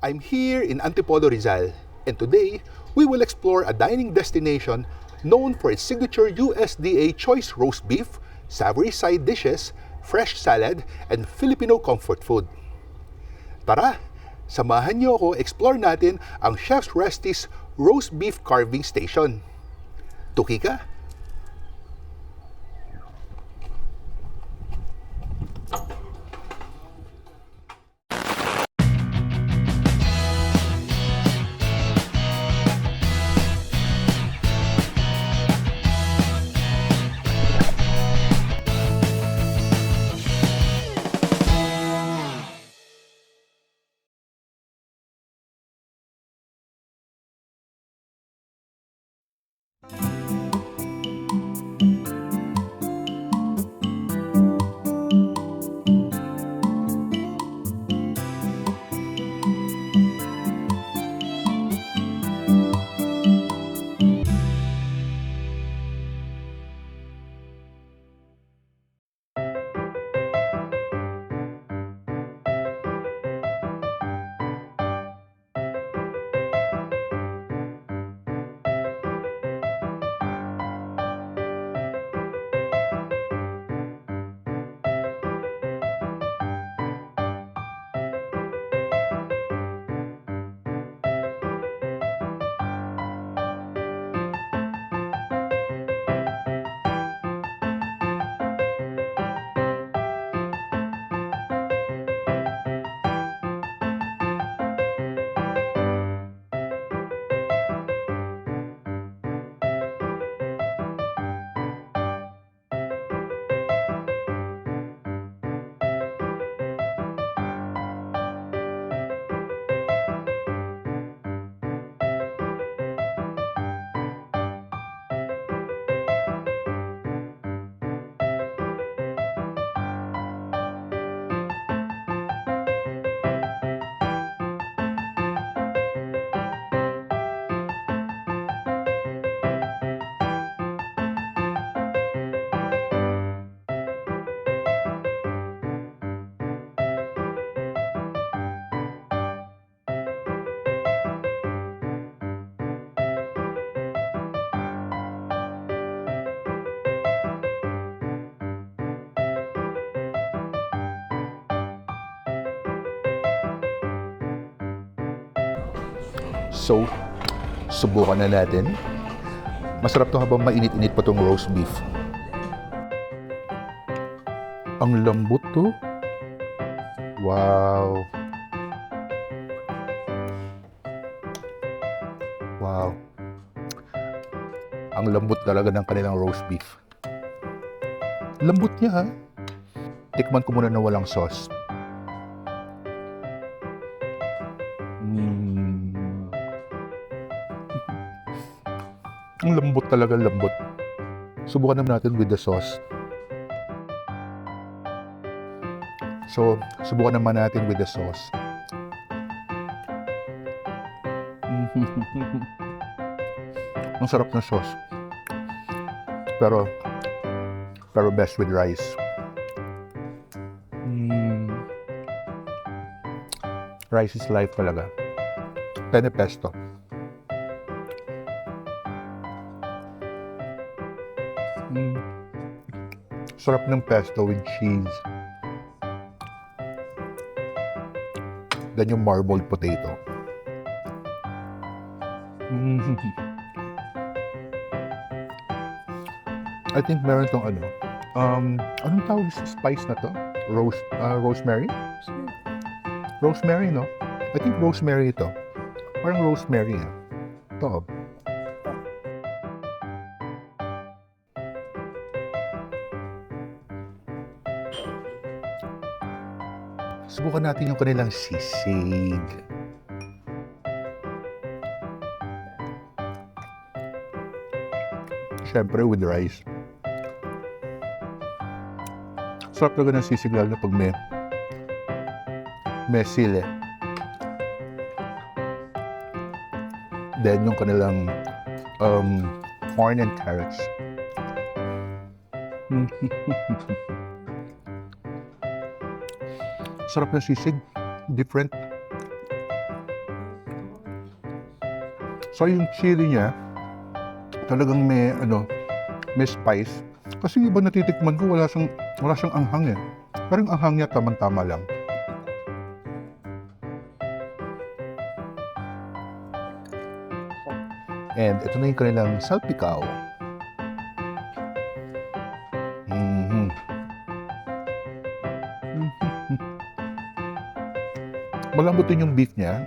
I'm here in Antipolo, Rizal, and today we will explore a dining destination known for its signature USDA choice roast beef, savory side dishes, fresh salad, and Filipino comfort food. Tara, samahan niyo ako explore natin ang Chef's Resti's Roast Beef Carving Station. Tuki ka? So, subukan na natin. Masarap to habang mainit-init pa tong roast beef. Ang lambot to. Wow. Wow. Ang lambot talaga ng kanilang roast beef. Lambot niya ha. Tikman ko muna na walang sauce. Ang lambot talaga, lambot. Subukan naman natin with the sauce. So, subukan naman natin with the sauce. Ang sarap ng sauce. Pero best with rice. Rice is life talaga. Penne pesto. Sarap ng pesto with cheese. Then yung marbled potato. I think meron tong ano. Anong tawag sa spice na to? Rosemary? Rosemary, no? I think rosemary ito. Parang rosemary, ah. Ito. Subukan natin yung kanilang sisig. Siyempre with rice. Sarap talaga ng sisig lalo na pag may sili. Then yung kanilang corn and carrots. Sarap ng sisig. Different. So yung chili niya, talagang may may spice. Kasi yung iba natitikman ko, wala siyang anghang eh. Pero yung anghang niya tamang-tama lang. And ito na yung kanilang salpikaw. Malambot din yung beef niya.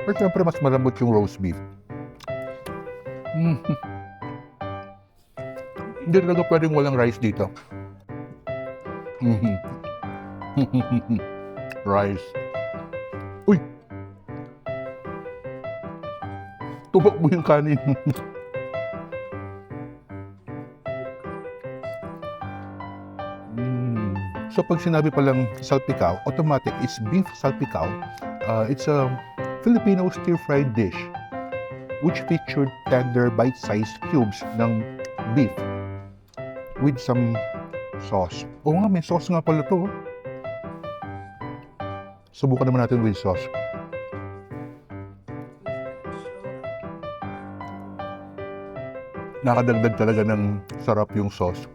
Pero siyempre mas malambot yung roast beef. Hindi talaga pwedeng walang rice dito. Rice. Uy! Tumakbo yung kanin. So pag sinabi palang salpikaw, automatic, it's beef salpikaw. It's a Filipino stir-fried dish which featured tender bite-sized cubes ng beef with some sauce. Oo nga, may sauce nga pala to. Subukan naman natin with sauce. Nakadagdag talaga ng sarap yung sauce.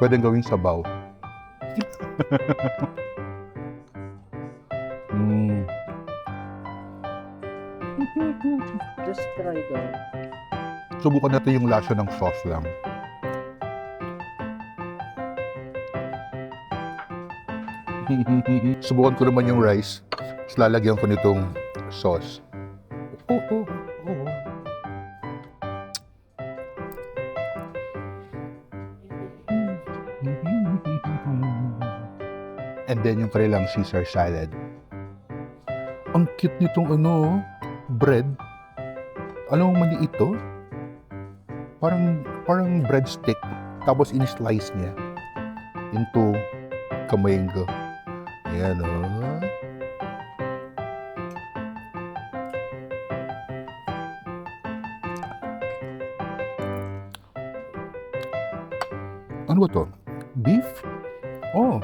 Pwedeng gawing sabaw. Just try daw. Subukan natin yung lasa ng sauce lang. Subukan ko naman yung rice. Tapos lalagyan ko nitong sauce. And then yung kanilang Caesar salad. Ang cute nitong bread. Alam mo mali ito? Parang breadstick. Tapos in-slice niya into kamango. Ayan Ano ba to? Beef? Oh,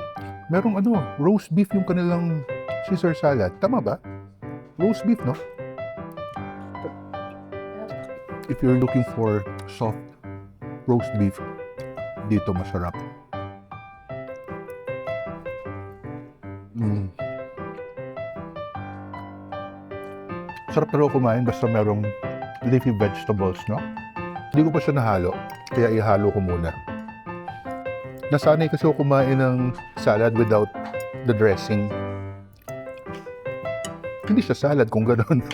merong roast beef yung kanilang Caesar salad. Tama ba? Roast beef, no? If you're looking for soft roast beef, dito masarap. Sarap talaga kumain basta merong leafy vegetables, no? Hindi ko pa siya nahalo, kaya ihalo ko muna. Nasanay kasi ako kumain ng salad without the dressing. Hindi siya salad kung gano'n.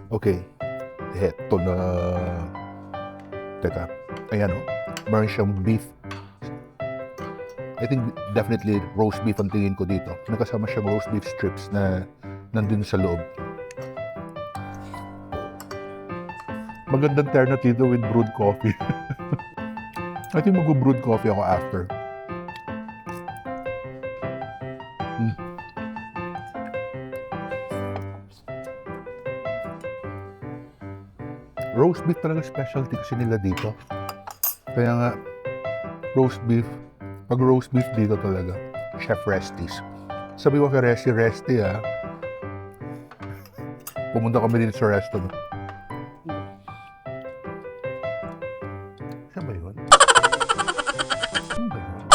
Okay. Eto na. Teka. Ayan meron siyang beef. I think definitely roast beef ang tingin ko dito. Nakasama siyang roast beef strips na nandun sa loob. Magandang alternative with brewed coffee. I think mag-brewed coffee ako after. Roast beef talaga specialty kasi nila dito. Kaya nga, roast beef, pag roast beef dito talaga, Chef Resties. Sabi ko kay Resty, pumunta kami din sa restaurant. Siya ba yun? Ano ba yun?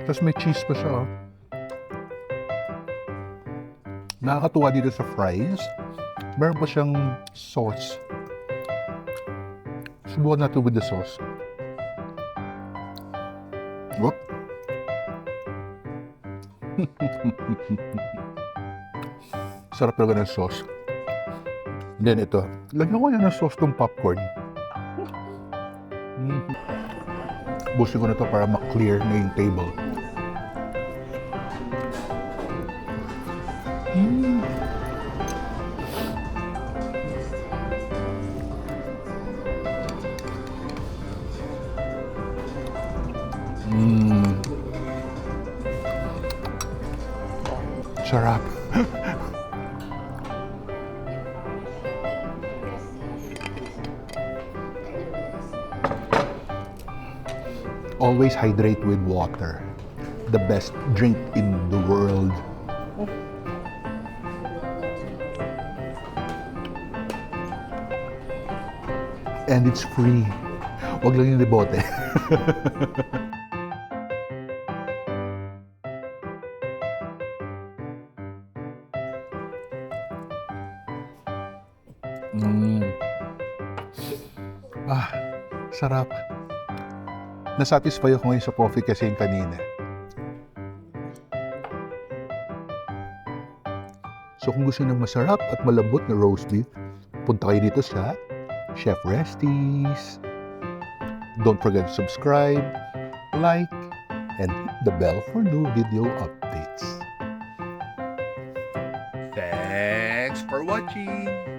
Tapos may cheese pa siya. Nakakatuwa dito sa fries. Meron pa siyang sauce. Subukan natin with the sauce. Whoop. Sarap talaga ng sauce. Then ito. Lagyan ko yan ng sauce ng popcorn. Busin ko na ito para ma-clear na yung table. Sarap. always hydrate with water. The best drink in the world. And it's free. Wag lang yung libote. Sarap. Nasatisfy ako ngayon sa coffee kasi yung kanina. So kung gusto ng masarap at malambot na roast beef, punta kayo dito sa Chef Resties. Don't forget to subscribe, like, and hit the bell for new video updates. Thanks for watching!